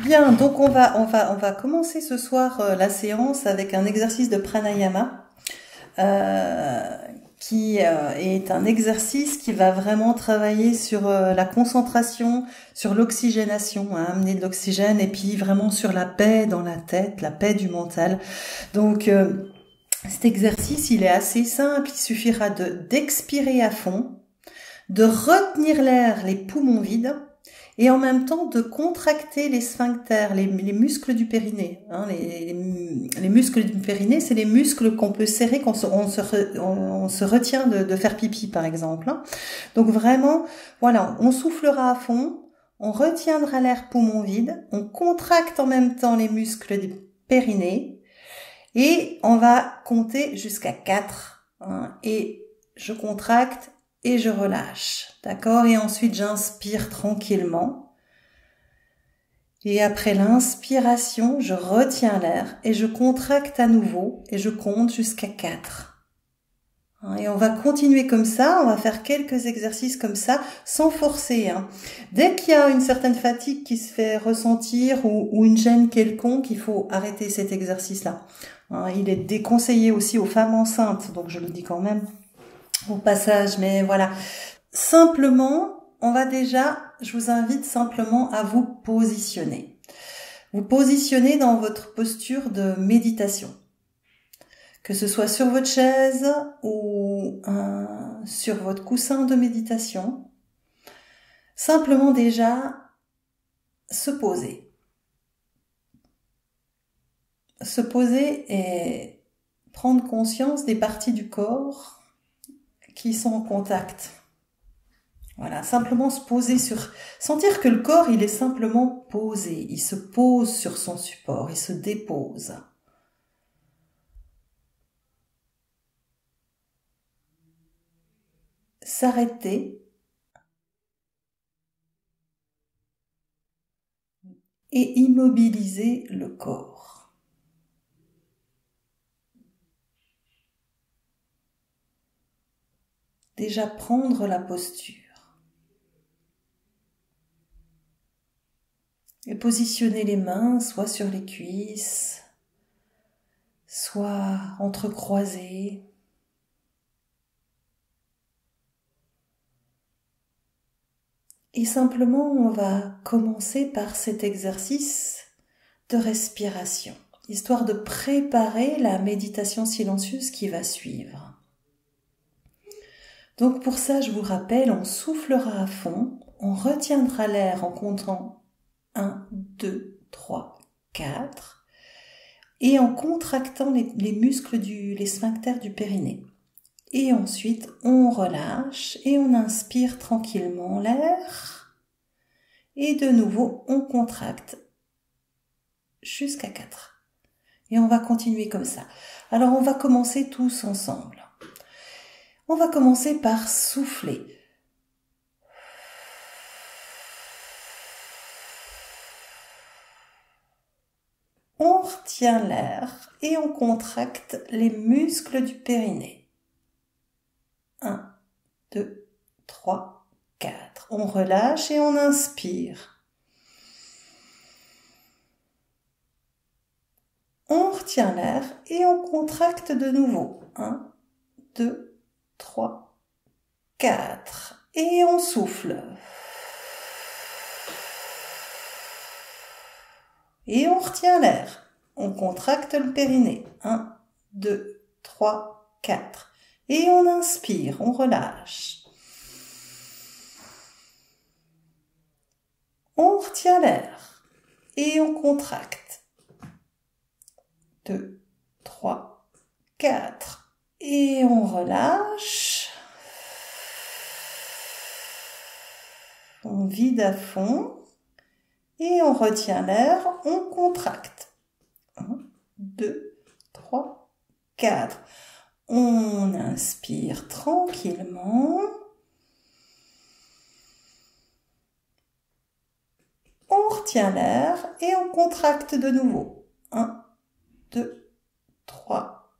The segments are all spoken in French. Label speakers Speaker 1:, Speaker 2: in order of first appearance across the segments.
Speaker 1: Bien, donc on va commencer ce soir la séance avec un exercice de pranayama euh, qui est un exercice qui va vraiment travailler sur la concentration, sur l'oxygénation, hein, amener de l'oxygène et puis vraiment sur la paix dans la tête, la paix du mental. Donc cet exercice, il est assez simple, il suffira d'expirer à fond, de retenir l'air, les poumons vides, et en même temps de contracter les sphincters, les muscles du périnée. Hein, les muscles du périnée, c'est les muscles qu'on peut serrer quand on se retient de faire pipi, par exemple. Hein. Donc vraiment, voilà, on soufflera à fond, on retiendra l'air poumon vide, on contracte en même temps les muscles du périnée, et on va compter jusqu'à 4. Hein, et je contracte et je relâche. D'accord? Et ensuite, j'inspire tranquillement. Et après l'inspiration, je retiens l'air et je contracte à nouveau et je compte jusqu'à 4. Et on va continuer comme ça, on va faire quelques exercices comme ça, sans forcer. Hein. Dès qu'il y a une certaine fatigue qui se fait ressentir ou une gêne quelconque, il faut arrêter cet exercice-là. Il est déconseillé aussi aux femmes enceintes, donc je le dis quand même au passage, mais voilà. Simplement, je vous invite simplement à vous positionner. Vous positionnez dans votre posture de méditation. Que ce soit sur votre chaise ou sur votre coussin de méditation. Simplement déjà, se poser. Se poser et prendre conscience des parties du corps qui sont en contact. Voilà, simplement se poser sentir que le corps, il est simplement posé, il se pose sur son support, il se dépose. S'arrêter et immobiliser le corps. Déjà prendre la posture. Et positionner les mains soit sur les cuisses, soit entrecroisées. Et simplement, on va commencer par cet exercice de respiration, histoire de préparer la méditation silencieuse qui va suivre. Donc pour ça, je vous rappelle, on soufflera à fond, on retiendra l'air en comptant 1, 2, 3, 4 et en contractant les muscles les sphincters du périnée. Et ensuite, on relâche et on inspire tranquillement l'air. Et de nouveau, on contracte jusqu'à 4. Et on va continuer comme ça. Alors, on va commencer tous ensemble. On va commencer par souffler. On retient l'air et on contracte les muscles du périnée. 1, 2, 3, 4. On relâche et on inspire. On retient l'air et on contracte de nouveau. 1, 2, 3, 4. Et on souffle. Et on retient l'air. On contracte le périnée. 1, 2, 3, 4. Et on inspire, on relâche. On retient l'air. Et on contracte. 2, 3, 4. Et on relâche. On vide à fond. Et on retient l'air, on contracte. 1, 2, 3, 4. On inspire tranquillement. On retient l'air et on contracte de nouveau. 1, 2, 3,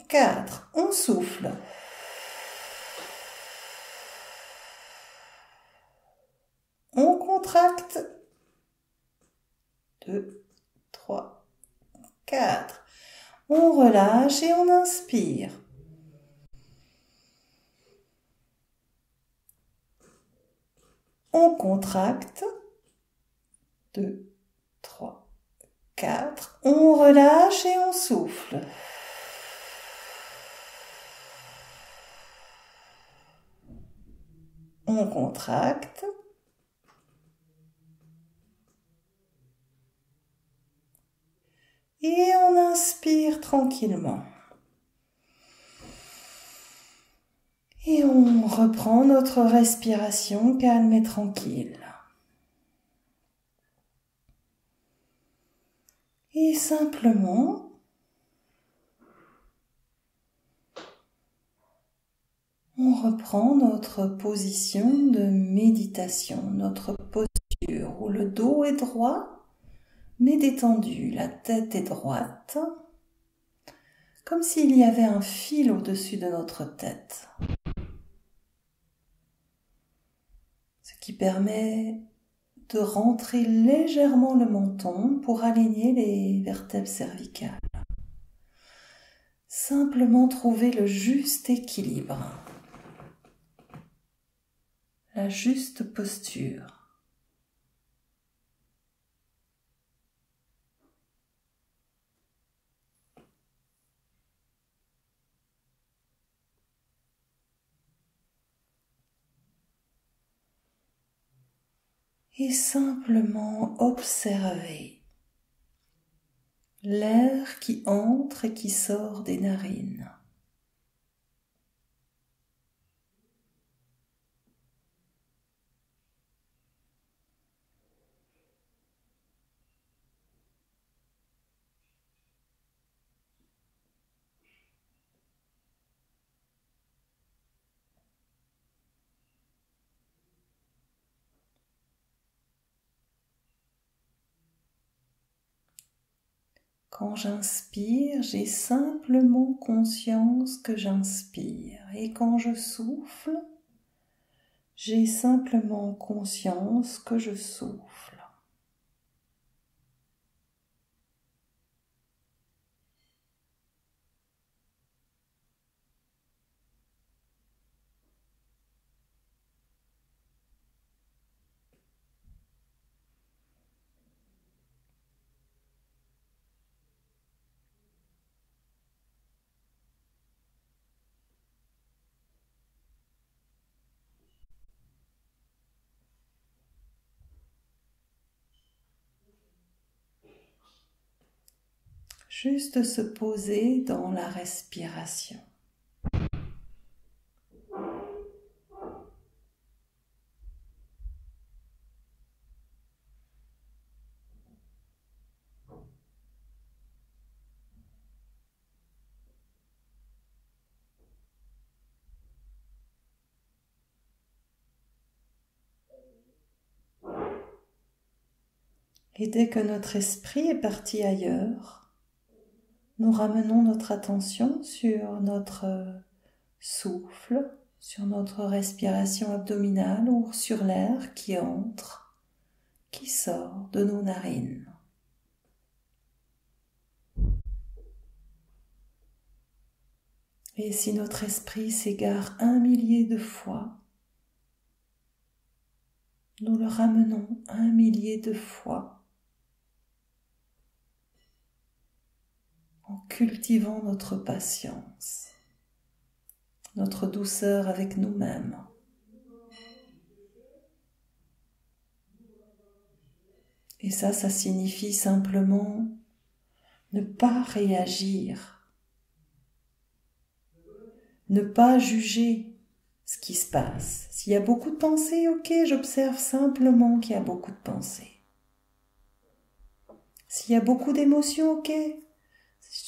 Speaker 1: 4. On souffle. On contracte. 2, 3, 4. On relâche et on inspire. On contracte. 2, 3, 4. On relâche et on souffle. On contracte. Et on inspire tranquillement. Et on reprend notre respiration calme et tranquille. Et simplement, on reprend notre position de méditation, notre posture où le dos est droit mais détendu, la tête est droite, comme s'il y avait un fil au-dessus de notre tête. Ce qui permet de rentrer légèrement le menton pour aligner les vertèbres cervicales. Simplement trouver le juste équilibre, la juste posture. Et simplement observer l'air qui entre et qui sort des narines. Quand j'inspire, j'ai simplement conscience que j'inspire. Et quand je souffle, j'ai simplement conscience que je souffle. Juste se poser dans la respiration. Et dès que notre esprit est parti ailleurs, nous ramenons notre attention sur notre souffle, sur notre respiration abdominale ou sur l'air qui entre, qui sort de nos narines. Et si notre esprit s'égare 1 millier de fois, nous le ramenons 1 millier de fois en cultivant notre patience, notre douceur avec nous-mêmes. Et ça signifie simplement ne pas réagir, ne pas juger ce qui se passe. S'il y a beaucoup de pensées, ok, j'observe simplement qu'il y a beaucoup de pensées. S'il y a beaucoup d'émotions, ok,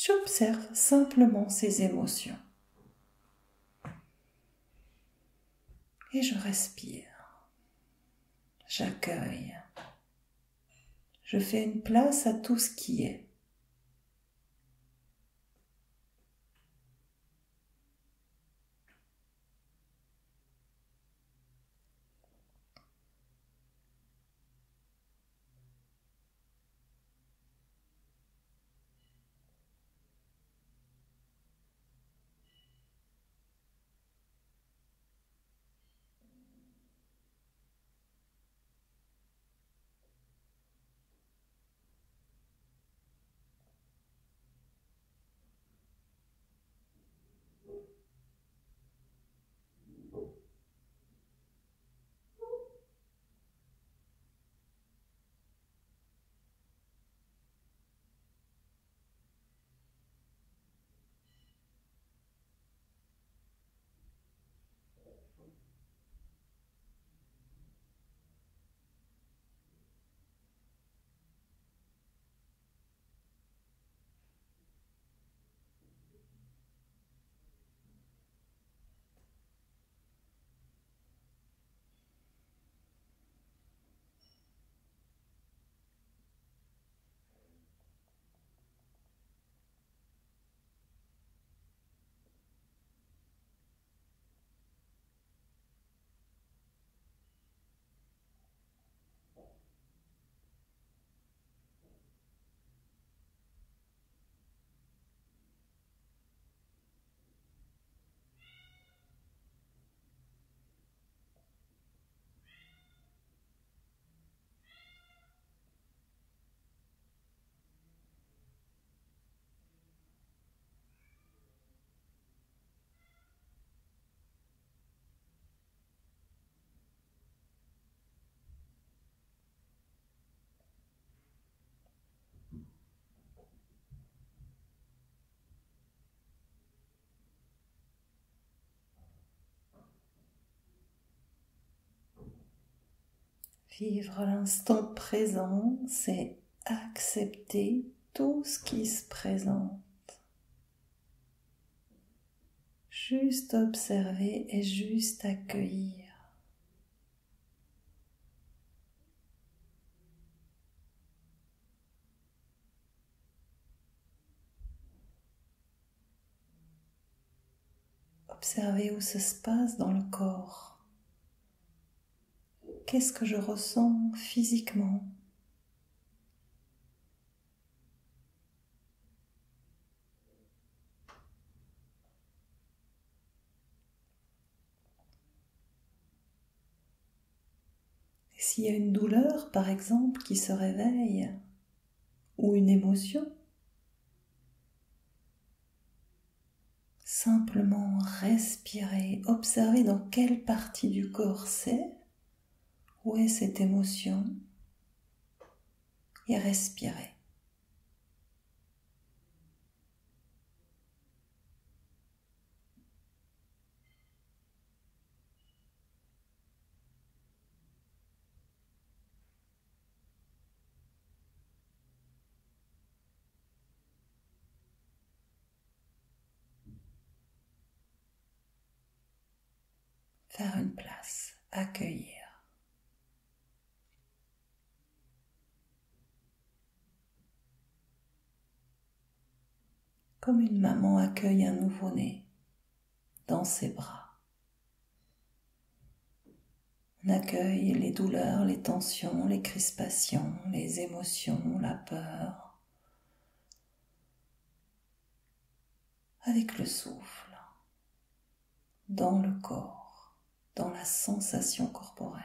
Speaker 1: j'observe simplement ces émotions. Et je respire. J'accueille. Je fais une place à tout ce qui est. Vivre l'instant présent, c'est accepter tout ce qui se présente. Juste observer et juste accueillir. Observer où ça se passe dans le corps. Qu'est-ce que je ressens physiquement? Et s'il y a une douleur, par exemple, qui se réveille, ou une émotion, simplement respirer, observer dans quelle partie du corps c'est, où est cette émotion, et respirer. Faire une place, accueillir. Comme une maman accueille un nouveau-né dans ses bras. On accueille les douleurs, les tensions, les crispations, les émotions, la peur, avec le souffle, dans le corps, dans la sensation corporelle.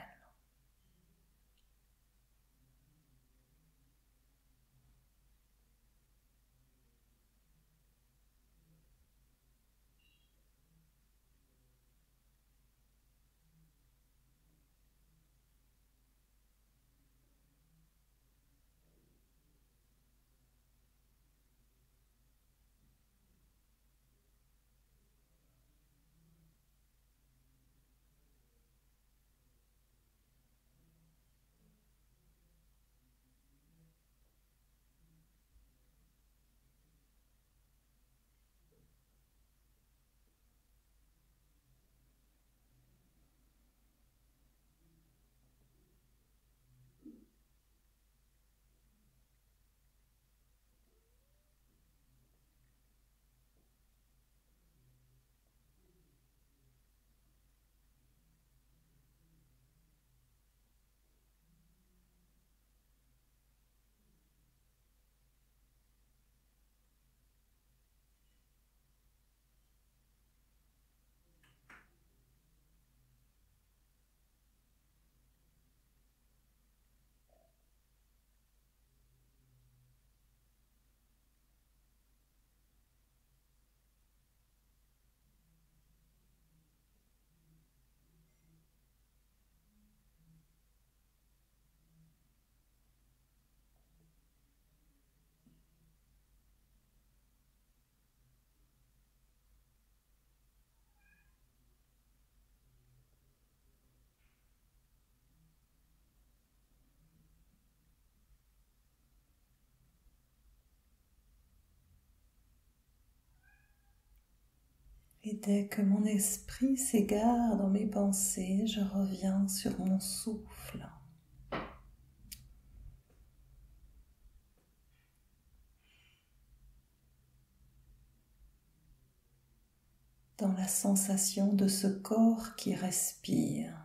Speaker 1: Et dès que mon esprit s'égare dans mes pensées, je reviens sur mon souffle. Dans la sensation de ce corps qui respire.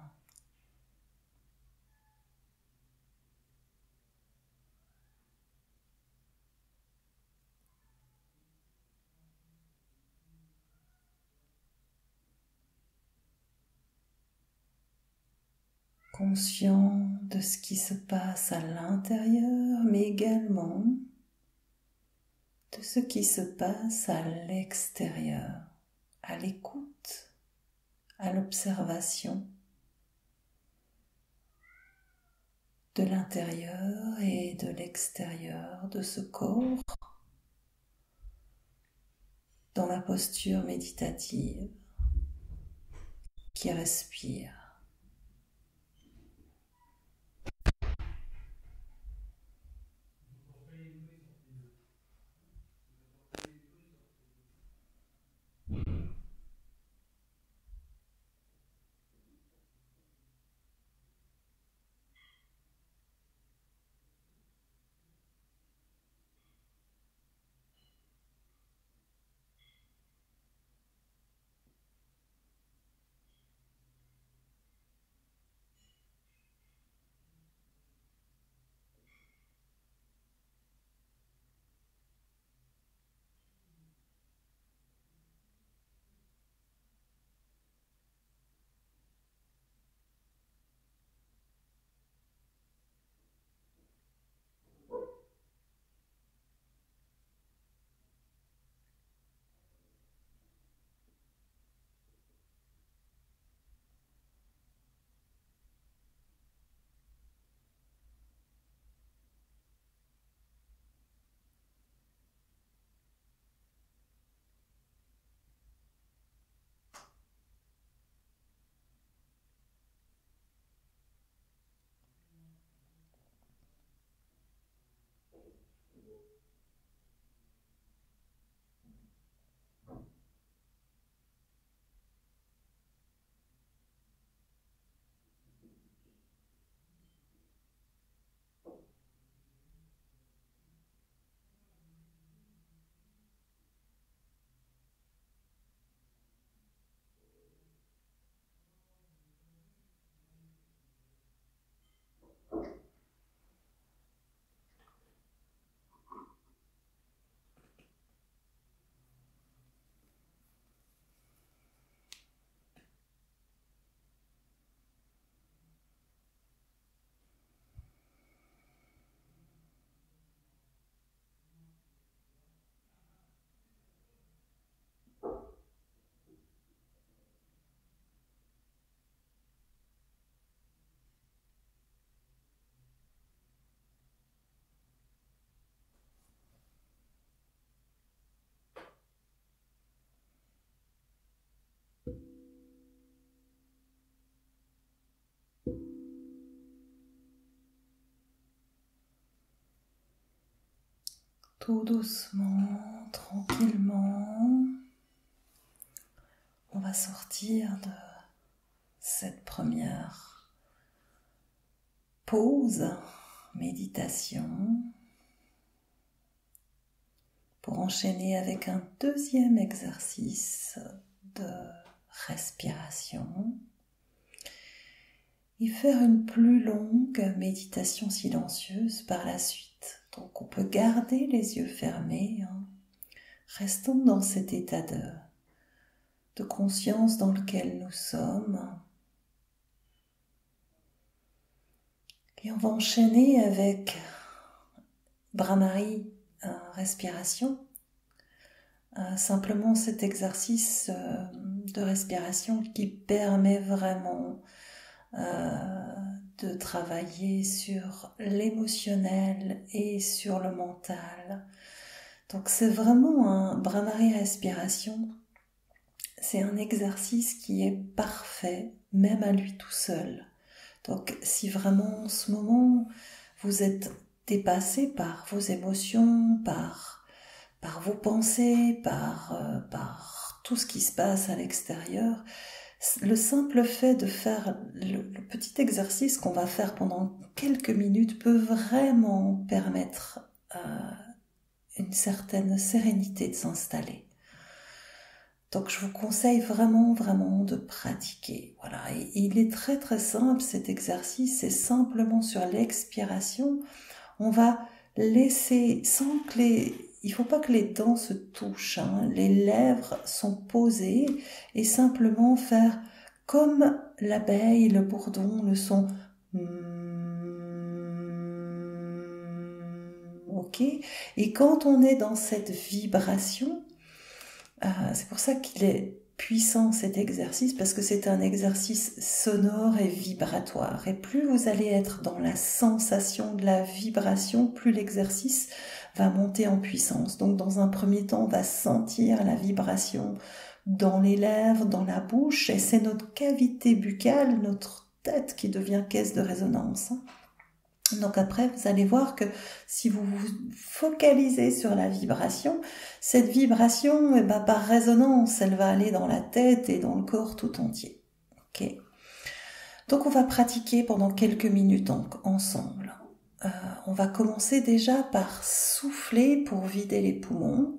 Speaker 1: Conscient de ce qui se passe à l'intérieur, mais également de ce qui se passe à l'extérieur, à l'écoute, à l'observation de l'intérieur et de l'extérieur de ce corps dans la posture méditative qui respire. Tout doucement, tranquillement, on va sortir de cette première pause, méditation, pour enchaîner avec un deuxième exercice de respiration et faire une plus longue méditation silencieuse par la suite. Donc on peut garder les yeux fermés, restons dans cet état de conscience dans lequel nous sommes. Et on va enchaîner avec Bhramari, respiration. Simplement cet exercice de respiration qui permet vraiment de travailler sur l'émotionnel et sur le mental. Donc c'est vraiment un Bhramari respiration. C'est un exercice qui est parfait, même à lui tout seul. Donc si vraiment en ce moment vous êtes dépassé par vos émotions, par vos pensées, par tout ce qui se passe à l'extérieur, le simple fait de faire le petit exercice qu'on va faire pendant quelques minutes peut vraiment permettre une certaine sérénité de s'installer. Donc je vous conseille vraiment de pratiquer. Voilà, et il est très très simple cet exercice, c'est simplement sur l'expiration, on va laisser il faut pas que les dents se touchent, les lèvres sont posées et simplement faire comme l'abeille, le bourdon, le son ok. Et quand on est dans cette vibration, c'est pour ça qu'il est puissant cet exercice, parce que c'est un exercice sonore et vibratoire. Et plus vous allez être dans la sensation de la vibration, plus l'exercice va monter en puissance. Donc dans un premier temps, on va sentir la vibration dans les lèvres, dans la bouche, et c'est notre cavité buccale, notre tête qui devient caisse de résonance. Donc après, vous allez voir que si vous vous focalisez sur la vibration, cette vibration, par résonance, elle va aller dans la tête et dans le corps tout entier. Okay. Donc on va pratiquer pendant quelques minutes ensemble. On va commencer déjà par souffler pour vider les poumons.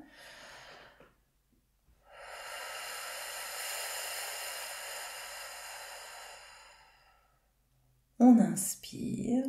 Speaker 1: On inspire.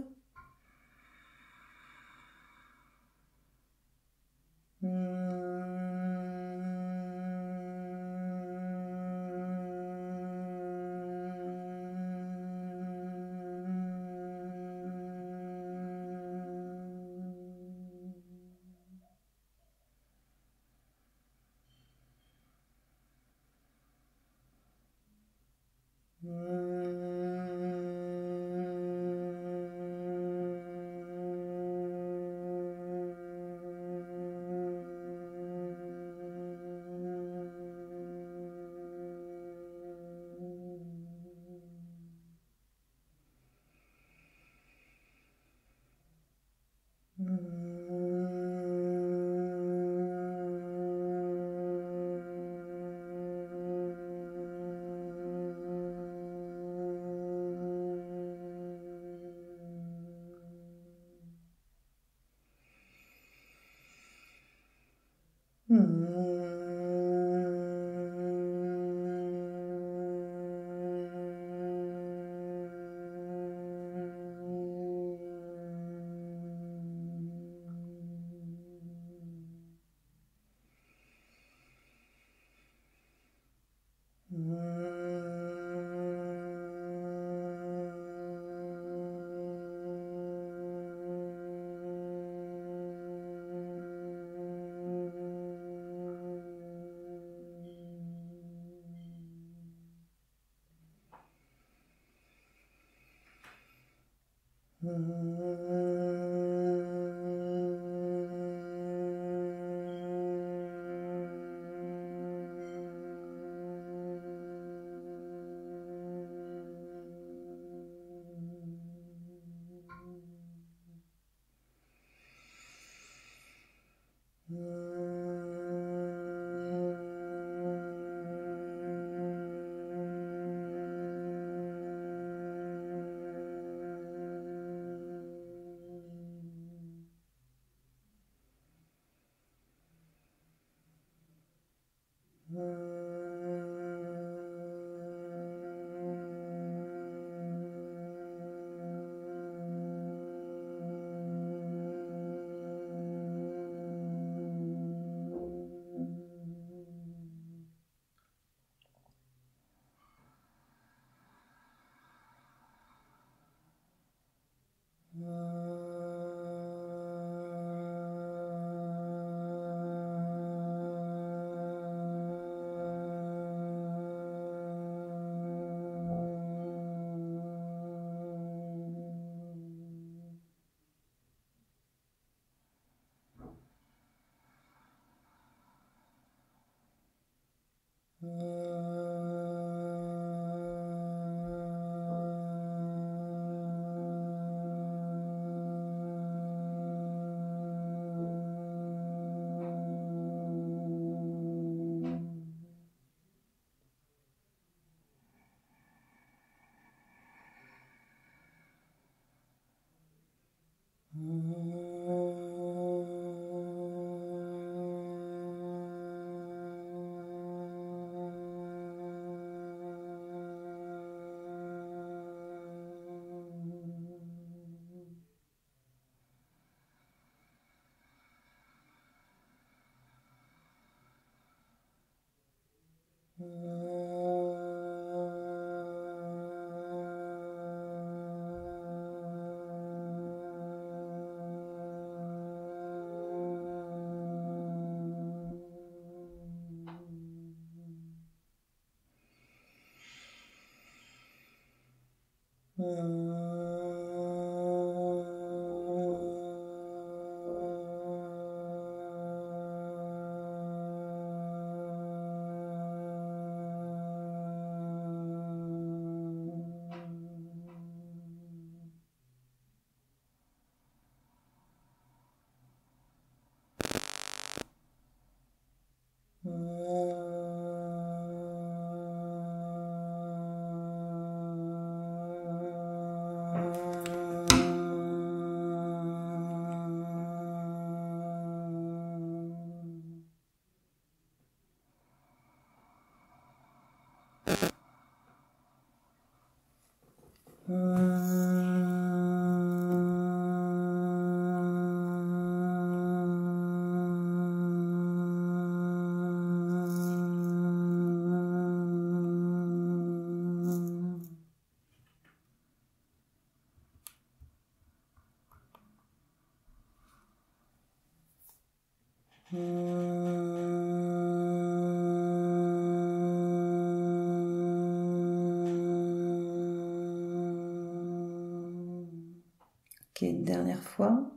Speaker 1: Ok, une dernière fois.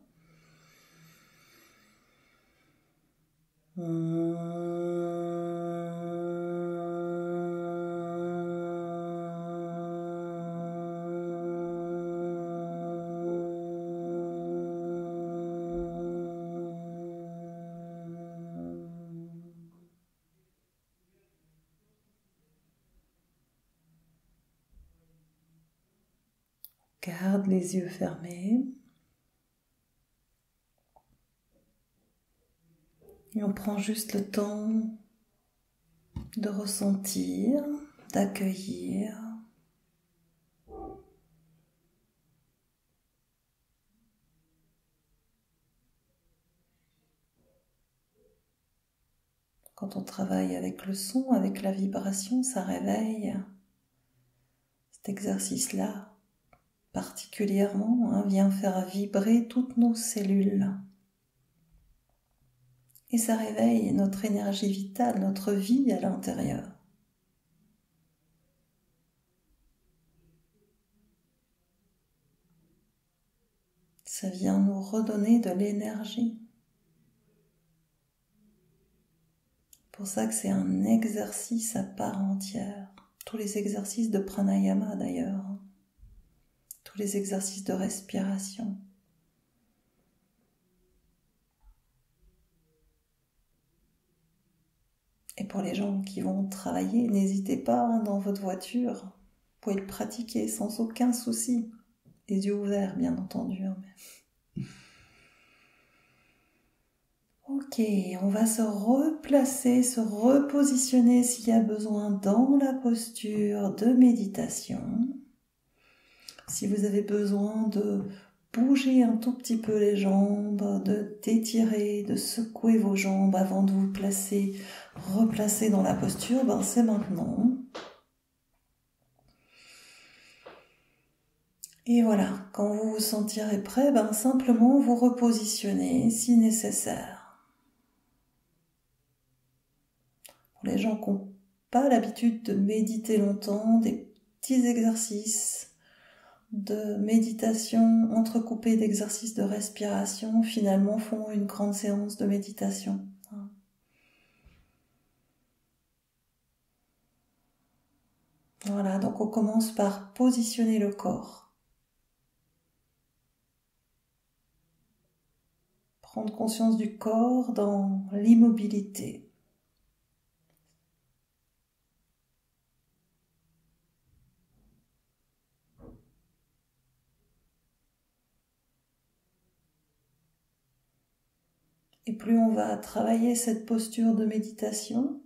Speaker 1: Garde les yeux fermés. Et on prend juste le temps de ressentir, d'accueillir. Quand on travaille avec le son, avec la vibration, ça réveille cet exercice-là particulièrement, vient faire vibrer toutes nos cellules. Et ça réveille notre énergie vitale, notre vie à l'intérieur. Ça vient nous redonner de l'énergie. C'est pour ça que c'est un exercice à part entière. Tous les exercices de pranayama d'ailleurs. Tous les exercices de respiration. Et pour les gens qui vont travailler, n'hésitez pas dans votre voiture. Vous pouvez le pratiquer sans aucun souci. Les yeux ouverts, bien entendu. Ok, on va se replacer, se repositionner s'il y a besoin dans la posture de méditation. Si vous avez besoin de bouger un tout petit peu les jambes, de t'étirer, de secouer vos jambes avant de vous replacer dans la posture, c'est maintenant. Et voilà, quand vous vous sentirez prêt, simplement vous repositionnez si nécessaire. Pour les gens qui n'ont pas l'habitude de méditer longtemps, des petits exercices de méditation entrecoupés d'exercices de respiration, finalement font une grande séance de méditation. Voilà, donc on commence par positionner le corps. Prendre conscience du corps dans l'immobilité. Et plus on va travailler cette posture de méditation,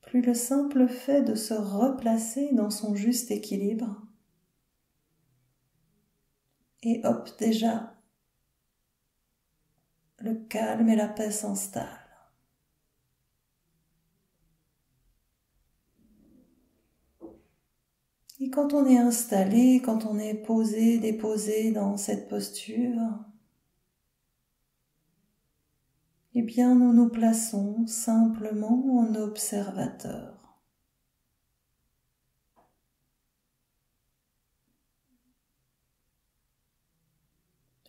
Speaker 1: plus le simple fait de se replacer dans son juste équilibre, et hop, déjà, le calme et la paix s'installent. Et quand on est installé, quand on est posé, déposé dans cette posture, eh bien nous nous plaçons simplement en observateur.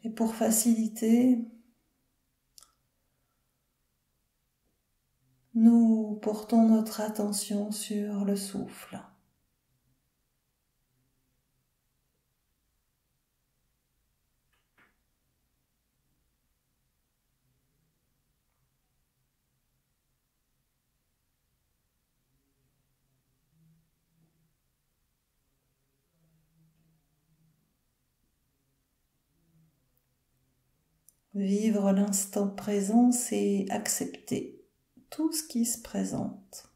Speaker 1: Et pour faciliter, nous portons notre attention sur le souffle. Vivre l'instant présent, c'est accepter tout ce qui se présente.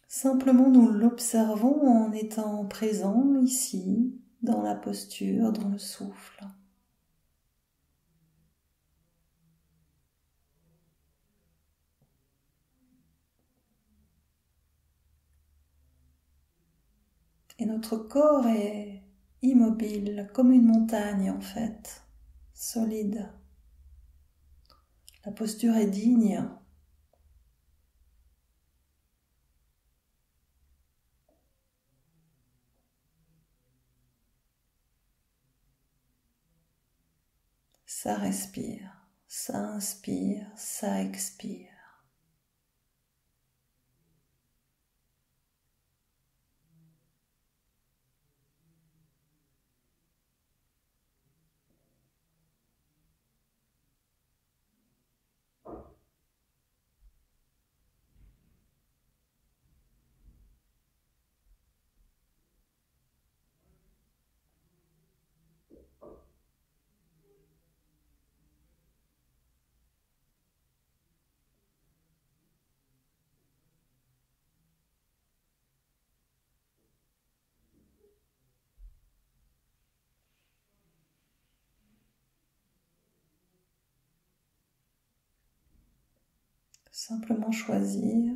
Speaker 1: Simplement, nous l'observons en étant présent ici, dans la posture, dans le souffle. Et notre corps est immobile, comme une montagne en fait, solide. La posture est digne. Ça respire, ça inspire, ça expire. Simplement choisir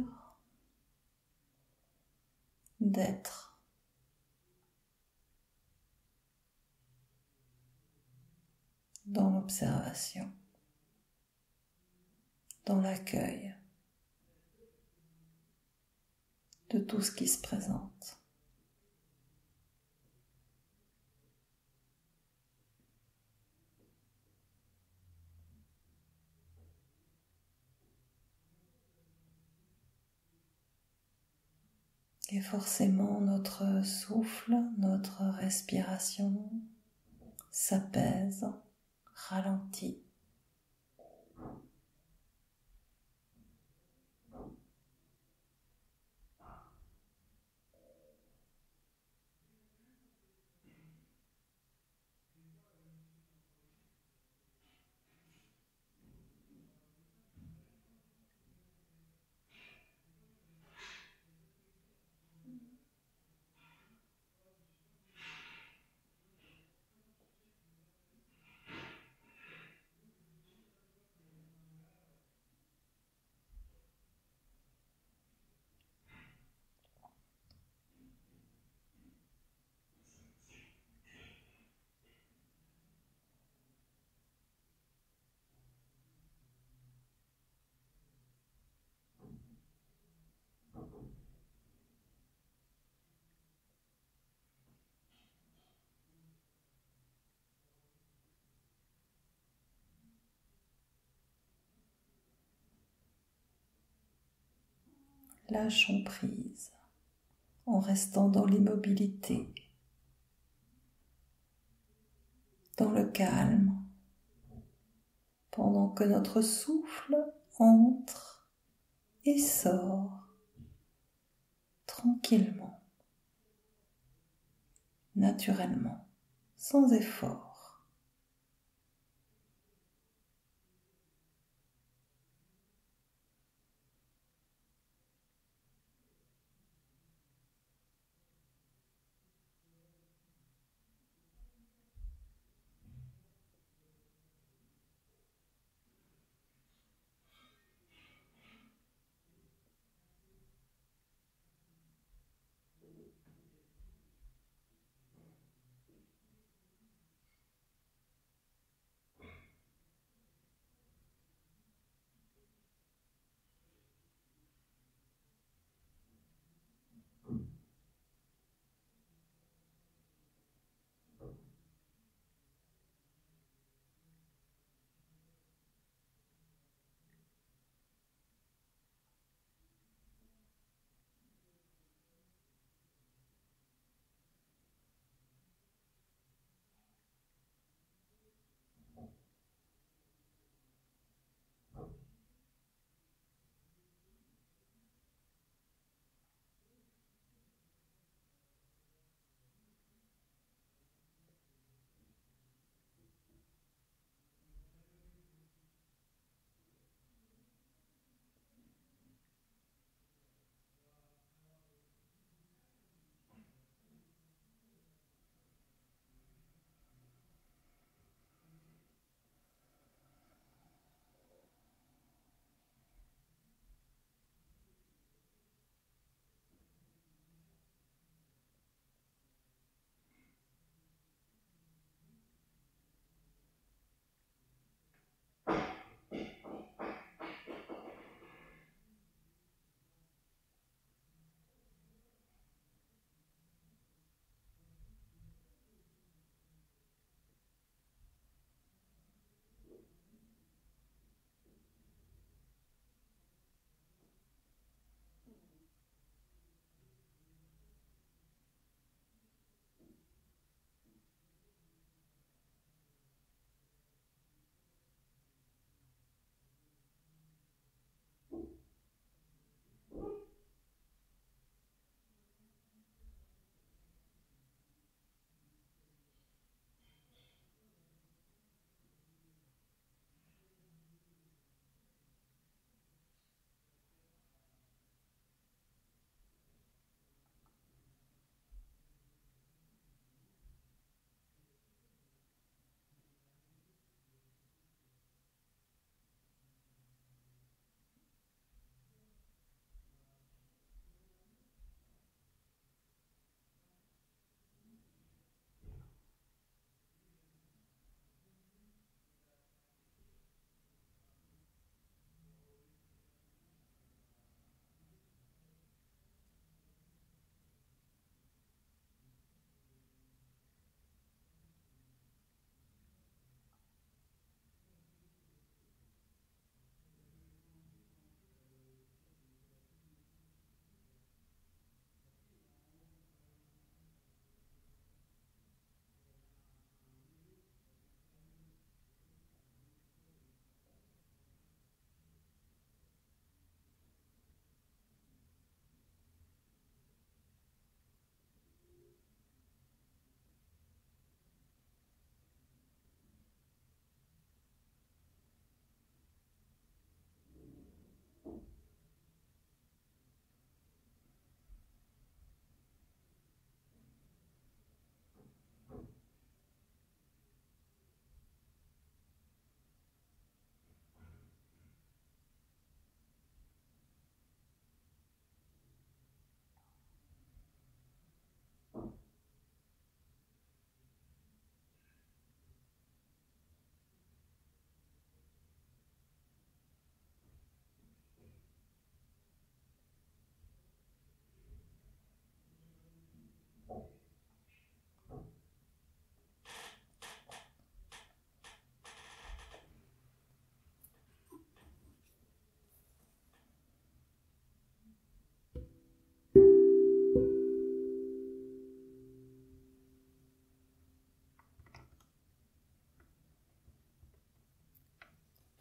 Speaker 1: d'être dans l'observation, dans l'accueil de tout ce qui se présente. Et forcément, notre souffle, notre respiration s'apaise, ralentit. Lâchons prise en restant dans l'immobilité, dans le calme, pendant que notre souffle entre et sort tranquillement, naturellement, sans effort.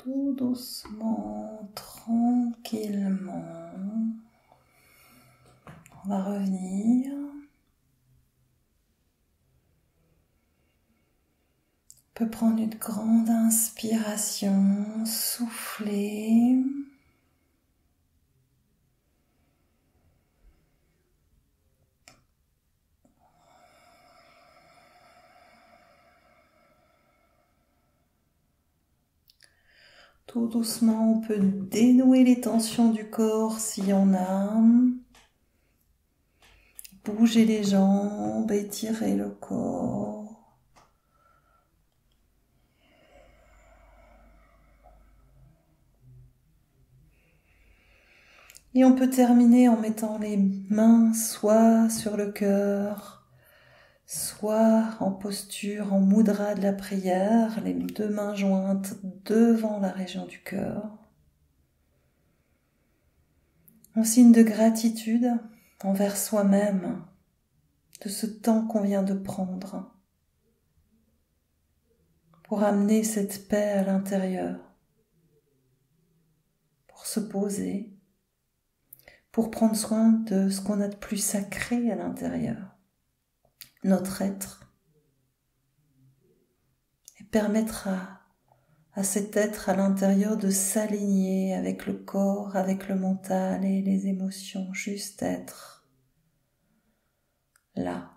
Speaker 1: tout doucement, tranquillement, on va revenir. On peut prendre une grande inspiration, souffler. Tout doucement, on peut dénouer les tensions du corps s'il y en a. Bouger les jambes, étirer le corps. Et on peut terminer en mettant les mains soit sur le cœur, soit en posture, en mudra de la prière, les deux mains jointes devant la région du cœur. En signe de gratitude envers soi-même, de ce temps qu'on vient de prendre, pour amener cette paix à l'intérieur, pour se poser, pour prendre soin de ce qu'on a de plus sacré à l'intérieur, notre être, et permettre à cet être à l'intérieur de s'aligner avec le corps, avec le mental et les émotions, juste être là.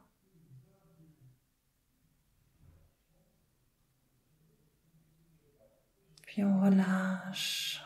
Speaker 1: Puis on relâche.